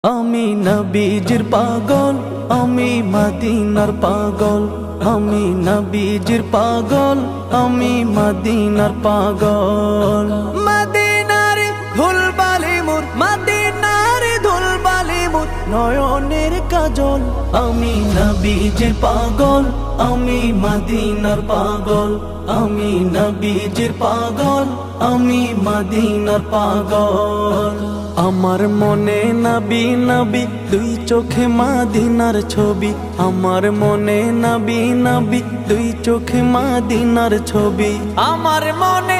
আমি নবীজির পাগল, আমি মদিনার পাগল। আমি নবীজির পাগল, আমি মদিনার পাগল। মদিনার ধুলবালি মোর, মদিনার ধুলবালি মোর নয়নের কাজল। আমি নবীজির পাগল, আমি মদিনার পাগল। আমি নবীজির পাগল, আমি মদিনার পাগল। আমার মনে নবী নবী, দুই চোখে মদিনার ছবি। আমার মনে নবী নবী, দুই চোখে মদিনার ছবি। আমার মনে